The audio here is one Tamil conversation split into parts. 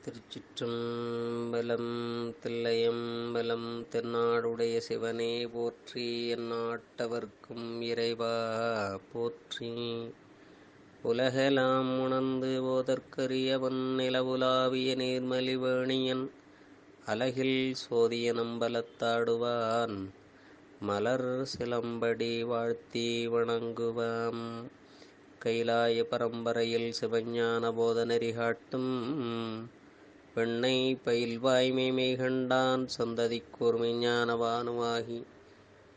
திருச்சிற்றம்பலம். தில்லையம்பலம். தென்னாடுடைய சிவனே போற்றி. எந்நாட்டவர்க்கும் இறைவா போற்றி. உலகெலாம் உணர்ந்து போதற்கரியவன் நிலவுலாவிய நீர்மலிவேணியன் அலகில் சோதிய நம்பலத்தாடுவான் மலர் சிலம்படி வாழ்த்தி வணங்குவாம். கைலாய பரம்பரையில் சிவஞான போத நெறிகாட்டும் பெண்ணை பயில்வாய்மை கண்டான் சந்ததி கூர்மைஞானவானுமாகி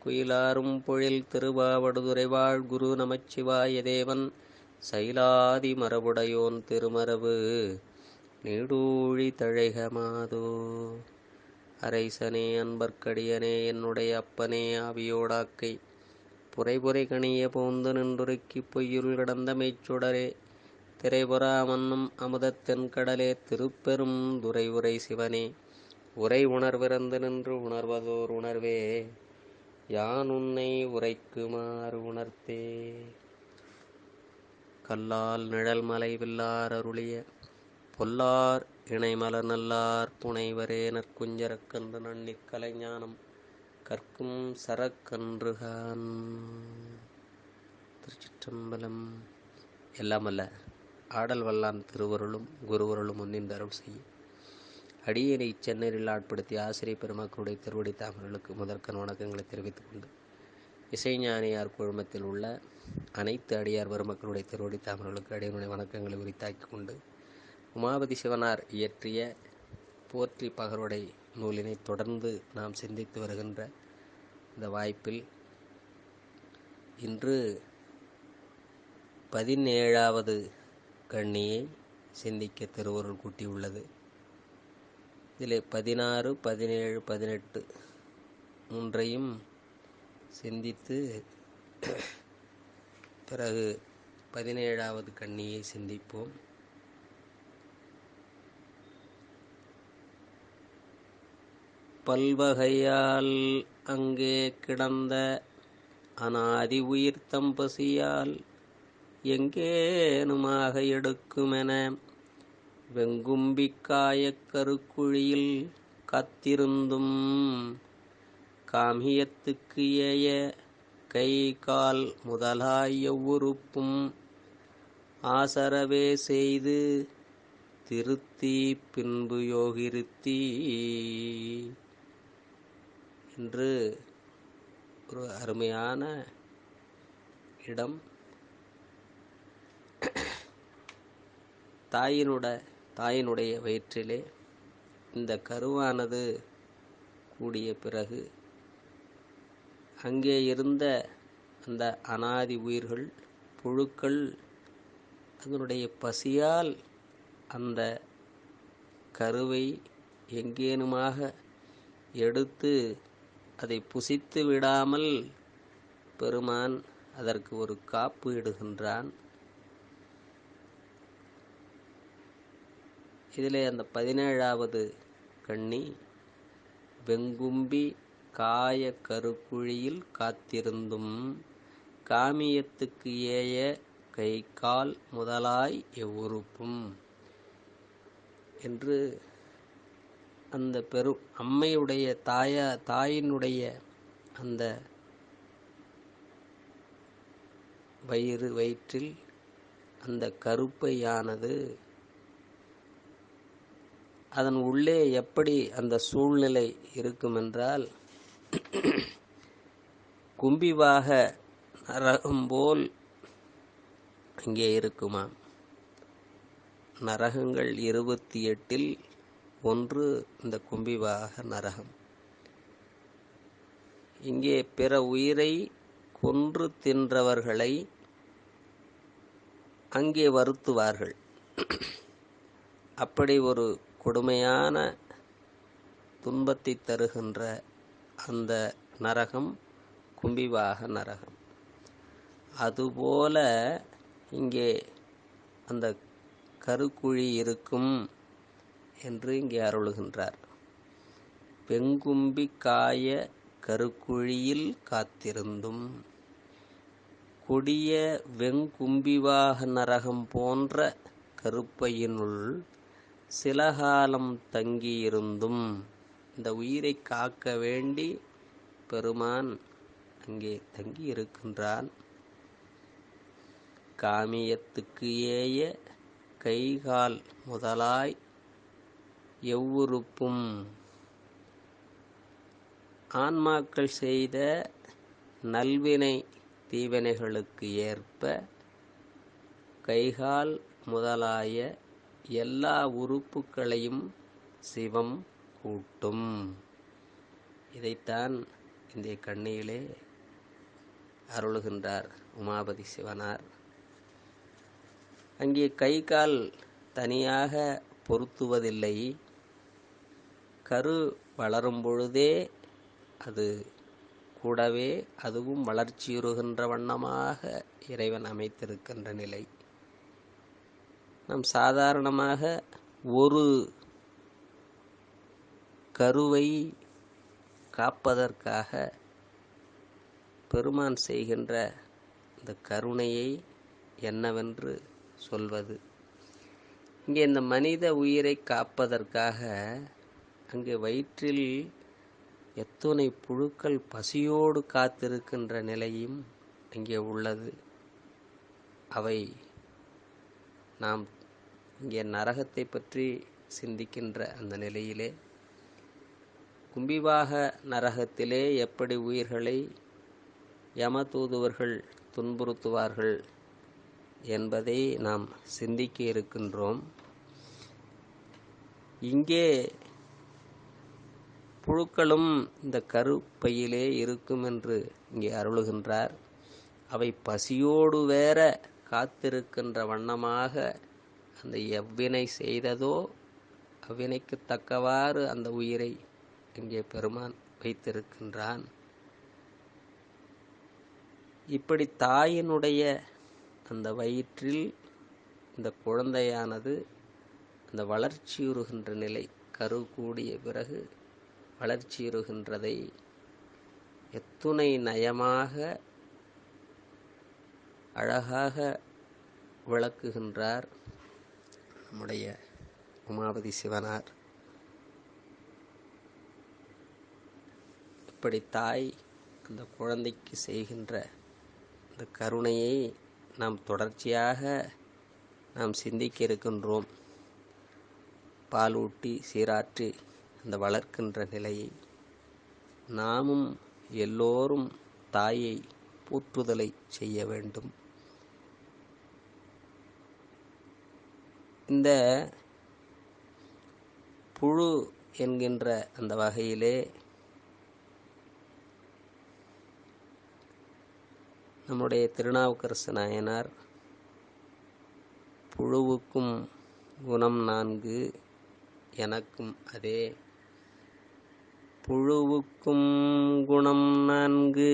குயிலாரும் பொழில் திருவாவடுதுறைவாழ் குரு நமச்சிவாய தேவன் சைலாதி மரபுடையோன் திருமரபு நீடூழி தழைகமாதோ. அரைசனே அன்பர்க்கடியனே என்னுடைய அப்பனே ஆவியோடாக்கை புரைபுரை கணிய போந்து நின்றுருக்கி பொய்யுள் கடந்த மெய்ச்சுடரே திரைபுறா மன்னும் அமுதத்தென் கடலே திருப்பெரும் துரை உரை சிவனே உரை உணர்விறந்து நின்று உணர்வதோர் உணர்வே யான் உன்னை உரைக்குமாறு உணர்த்தே. கல்லால் நிழல் மலை வில்லார் அருளிய பொல்லார் இணைமலர் நல்லார் புனைவரே நற்குஞ்சரக்கன்று நன்னிற் கலைஞானம் கற்கும் சரக்கன்றுகான். திருச்சிற்றம்பலம். எல்லாமல்ல ஆடல் வல்லான் திருவருளும் குருவருளும் முன்னின்று அருள் செய்யும் அடியேனை சென்னரில் ஆட்படுத்தி ஆசிரியர் பெருமக்களுடைய திருவடி தாமர்களுக்கு முதற்கண் வணக்கங்களை தெரிவித்துக் கொண்டு இசைஞானியார் குழுமத்தில் உள்ள அனைத்து அடியார் பெருமக்களுடைய திருவடி தாமர்களுக்கு அடியனுடைய வணக்கங்களை உரித்தாக்கி கொண்டு உமாபதி சிவனார் இயற்றிய போற்றி பகருடை நூலினை தொடர்ந்து நாம் சிந்தித்து வருகின்ற இந்த வாய்ப்பில் இன்று 17வது கண்ணியை சிந்திக்க திருவருள் கூட்டியுள்ளது. இதில் 16, 17, 18 மூன்றையும் சிந்தித்து பிறகு 17வது கண்ணியை சிந்திப்போம். பல்வகையால் அங்கே கிடந்த அநாதி உயிர் தம்பசியால் எங்கேனுமாக எடுக்குமென வெங்கும்பிக்காயக் கருக்குழியில் காத்திருந்தும் காமியத்துக்கு ஏய கை கால் முதலாய் எவ்வுறுப்பும் ஆசரவே செய்து திருத்தி பின்பு யோகிருத்தி என்று ஒரு அருமையான இடம். தாயினுடைய வயிற்றிலே இந்த கருவானது கூடிய பிறகு அங்கே இருந்த அந்த அனாதி உயிர்கள் புழுக்கள் அதனுடைய பசியால் அந்த கருவை எங்கேனுமாக எடுத்து அதை புசித்து விடாமல் பெருமான் அதற்கு ஒரு காப்பு இடுகின்றான். இதிலே அந்த 17வது கண்ணி வெங்கும்பி காய கருக்குழியில் காத்திருந்தும் காமியத்துக்கு ஏய கை கால் முதலாய் எவ்வுறுப்பும் என்று அந்த அம்மையுடைய தாயினுடைய அந்த வயிற்றில் அந்த கருப்பையானது அதன் உள்ளே எப்படி அந்த சூழ்நிலை இருக்குமென்றால் கும்பிவாக நரகம் போல் அங்கே இருக்குமாம். நரகங்கள் 28ல் ஒன்று இந்த கும்பிவாக நரகம். இங்கே பிற உயிரை கொன்று தின்றவர்களை அங்கே வருத்துவார்கள். அப்படி ஒரு கொடுமையான துன்பத்தை தருகின்ற அந்த நரகம் கும்பிவாக நரகம். அதுபோல இங்கே அந்த கருக்குழி இருக்கும் என்று இங்கே அருளுகின்றார். வெங்கும்பி காய கருக்குழியில் காத்திருந்தும் கொடிய வெங்கும்பிவாக நரகம் போன்ற கருப்பையினுள் சில காலம் தங்கியிருந்தும் இந்த உயிரை காக்க வேண்டி பெருமான் அங்கே தங்கி இருக்கின்றான். காமியத்துக்கு ஏய கைகால் முதலாய் எவ்வுறுப்பும் ஆன்மாக்கள் செய்த நல்வினை தீவினைகளுக்கு ஏற்ப கைகால் முதலாய எல்லா உறுப்புகளையும் சிவம் கூட்டும். இதைத்தான் இந்த கண்ணியிலே அருளுகின்றார் உமாபதி சிவனார். அங்கே கை கால் தனியாக பொருத்துவதில்லை. கரு வளரும் பொழுதே அது கூடவே அதுவும் வளர்ச்சியுறுகின்ற வண்ணமாக இறைவன் அமைத்திருக்கின்ற நிலை. நாம் சாதாரணமாக ஒரு கருவை காப்பதற்காக பெருமான் செய்கின்ற இந்த கருணையை என்னவென்று சொல்வது? இங்கே இந்த மனித உயிரை காப்பதற்காக அங்கே வயிற்றில் எத்தனை புழுக்கள் பசியோடு காத்திருக்கின்ற நிலையும் அங்கே உள்ளது. அவை நாம் இங்கே நரகத்தை பற்றி சிந்திக்கின்ற அந்த நிலையிலே கும்பிவாக நரகத்திலே எப்படி உயிர்களை யமதூதுவர்கள் துன்புறுத்துவார்கள் என்பதை நாம் சிந்திக்க இருக்கின்றோம். இங்கே புழுக்களும் இந்த கருப்பையிலே இருக்கும் என்று இங்கே அருளுகின்றார். அவை பசியோடு வேற காத்திருக்கின்ற வண்ணமாக அந்த எவ்வினை செய்ததோ அவ்வினைக்கு தக்கவாறு அந்த உயிரை இங்கே பெருமான் வைத்திருக்கின்றான். இப்படி தாயினுடைய அந்த வயிற்றில் இந்த குழந்தையானது அந்த வளர்ச்சியுறுகின்ற நிலை, கரு கூடிய பிறகு வளர்ச்சியுறுகின்றதை எத்துணை நயமாக அழகாக விளக்குகின்றார் நம்முடைய உமாபதி சிவனார். இப்படி தாய் அந்த குழந்தைக்கு செய்கின்ற இந்த கருணையை நாம் தொடர்ச்சியாக நாம் சிந்திக்க இருக்கின்றோம். பாலூட்டி சீராற்றி அந்த வளர்க்கின்ற நிலையை நாமும் எல்லோரும் தாயை போற்றுதலை செய்ய வேண்டும். இந்த புழு என்கின்ற அந்த வகையிலே நம்முடைய திருநாவுக்கரசு நாயனார் புழுவுக்கும் குணம் 4 எனக்கும் அதே, புழுவுக்கும் குணம் 4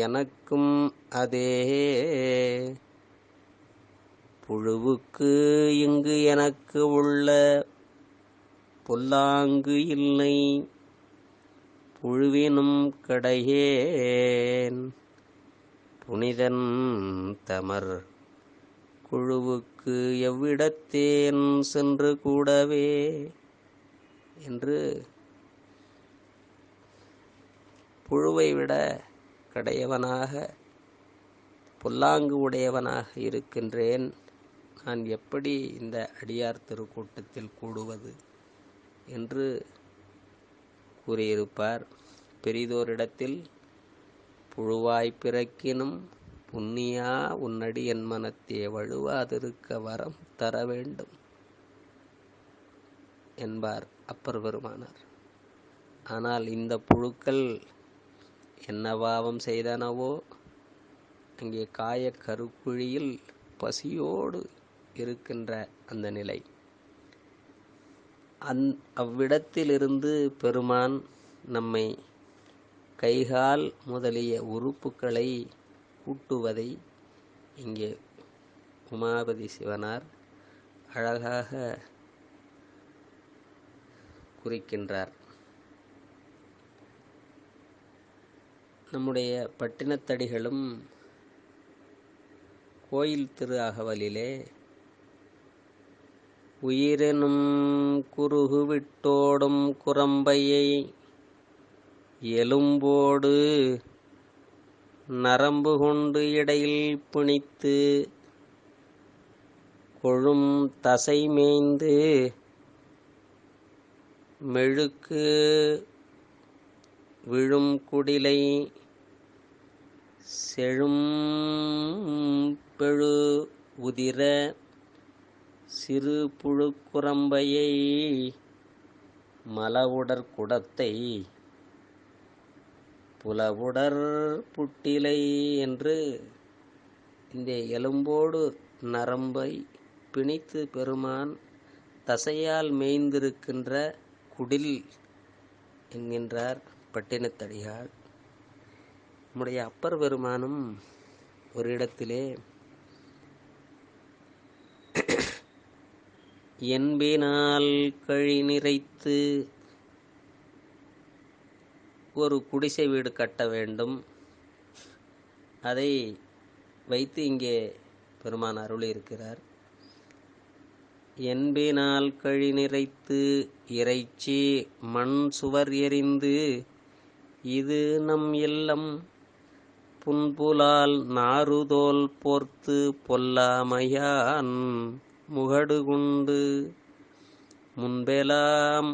எனக்கும் அதே, புழுவுக்கு இங்கு எனக்கு உள்ள பொல்லாங்கு இல்லை, புழுவினும் கடையேன் புனிதன் தமர் குழுவுக்கு எவ்விடத்தேன் சென்று கூடவே என்று புழுவை விட கடையவனாக பொல்லாங்கு உடையவனாக இருக்கின்றேன், நான் எப்படி இந்த அடியார் திருக்கூட்டத்தில் கூடுவது என்று கூறியிருப்பார். பெரிதோரிடத்தில் புழுவாய் பிறக்கினும் புண்ணியா உன்னடி என் மனத்தே வழுவாதிருக்க வரம் தர வேண்டும் என்பார் அப்பர் பெருமானார். ஆனால் இந்த புழுக்கள் என்ன பாவம் செய்தனவோ அங்கே காய கருக்குழியில் பசியோடு இருக்கின்ற அந்த நிலை, அவ்விடத்திலிருந்து பெருமான் நம்மை கைகால் முதலிய உறுப்புகளை கூட்டுவதை இங்கே உமாபதி சிவனார் அழகாக குறிக்கின்றார். நம்முடைய பட்டினத்தடிகளும் கோயில் திரு அகவலிலே உயிரெனும் குருகு விட்டோடும் குரம்பையை எலும்போடு நரம்பு கொண்டு இடையில் பிணித்து கொழும் தசை மேய்ந்து மெழுக்கு விழும் குடிலை செழும் பெழு உதிர சிறு புழுக்குரம்பையை மலவுடற் குடத்தை புலவுடற் புட்டிலை என்று இந்த எலும்போடு நரம்பை பிணித்து பெருமான் தசையால் மேய்ந்திருக்கின்ற குடில் என்கின்றார் பட்டினத்தடியார். நம்முடைய அப்பர் பெருமானும் ஒரு இடத்திலே என்பினால் கழி நிறைத்து ஒரு குடிசை வீடு கட்ட வேண்டும், அதை வைத்து இங்கே பெருமான் அருளி இருக்கிறார். என்பினால் கழி நிறைத்து இறைச்சி மண் சுவர் எறிந்து இது நம் இல்லம் புன்புலால் நாறுதோல் போர்த்து பொல்லாமையான் முகடு கொண்டு முன்பெலாம்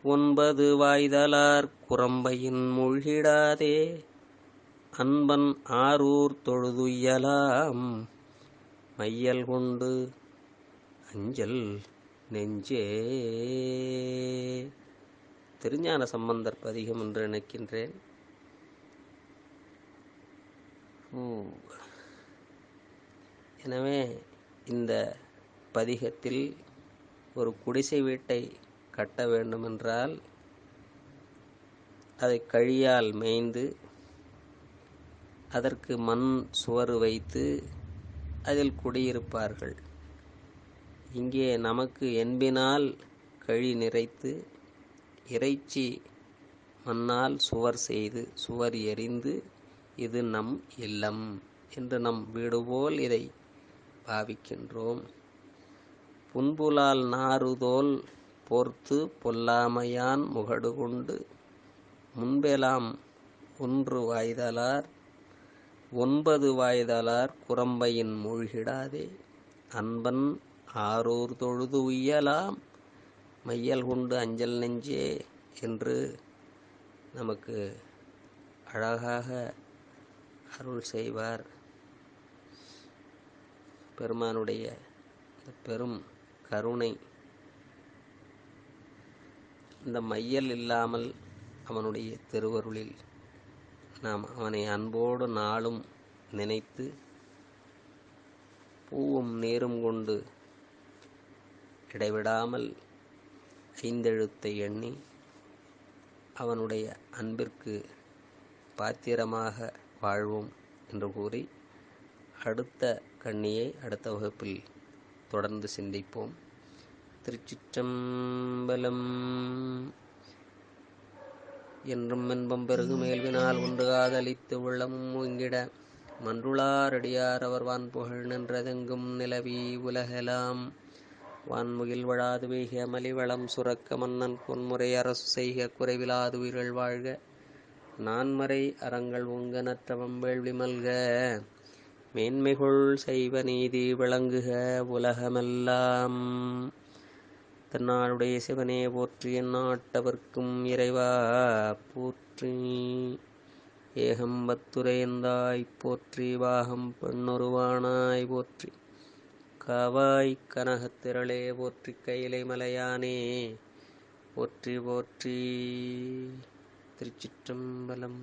9 வாய்தலார் குரம்பையின் மூழ்கிடாதே அன்பன் ஆரூர் தொழுதுய்யலாம் மையல் கொண்டு அஞ்சல் நெஞ்சே. திருஞான சம்பந்தர் பதிகம் என்று நினைக்கின்றேன். எனவே இந்த பதிகத்தில் ஒரு குடிசை வீட்டை கட்ட வேண்டுமென்றால் அதை கழியால் மேய்ந்து அதற்கு மண் சுவர் வைத்து அதில் குடியிருப்பார்கள். இங்கே நமக்கு என்பினால் கழி நிறைத்து இறைச்சி மண்ணால் சுவர் செய்து சுவர் எறிந்து இது நம் இல்லம் என்று நம் வீடு போல் இதை பாவிக்கின்றோம். புன்புலால் நாறுதோல் போர்த்து பொல்லாமையான் முகடு கொண்டு முன்பெலாம் 1 வாய்தலார் 9 வாய்தலார் குரம்பையின் மூழ்கிடாதே அன்பன் ஆரூர் தொழுது உய்யலாம் மையல் கொண்டு அஞ்சல் நெஞ்சே என்று நமக்கு அழகாக அருள் செய்வார். பெருமானுடைய பெரும் கருணை இந்த மையல் இல்லாமல் அவனுடைய திருவருளில் நாம் அவனை அன்போடு நாளும் நினைத்து பூவும் நீரும் கொண்டு இடைவிடாமல் 5 எழுத்தை எண்ணி அவனுடைய அன்பிற்கு பாத்திரமாக வாழ்வோம் என்று கூறி அடுத்த கண்ணியை அடுத்த வகுப்பில் தொடர்ந்து சிந்திப்போம். திருச்சிற்றம்பலம். என்றும் இன்பம் பெருகு மேல்வினால் உண்டு காதலித்து உள்ளமும் மூங்கிட மன்றுளாரடியார் அவர் வான்புகழ் நின்றதெங்கும் நிலவி உலகெலாம் வான்முகில் வழாது வெய்க மலிவளம் சுரக்க மன்னன் பொன்முறை அரசு செய்க குறைவிலாது உயிர்கள் வாழ்க நான்மறை அறங்கள் உங்க நற்றவம் வேள்வி மல்க மேன்மைகொள் செய்வ நீதி விளங்குக உலகமெல்லாம். தன்னாளுடைய சிவனே போற்றி எந்நாட்டவர்க்கும் இறைவா போற்றி. ஏகம்பத்துரையந்தாய் போற்றி வாகம் பெண்ணுருவானாய் போற்றி காவாய் கனகத்திரளே போற்றி கையிலை மலையானே போற்றி போற்றி. திருச்சிற்றம்பலம்.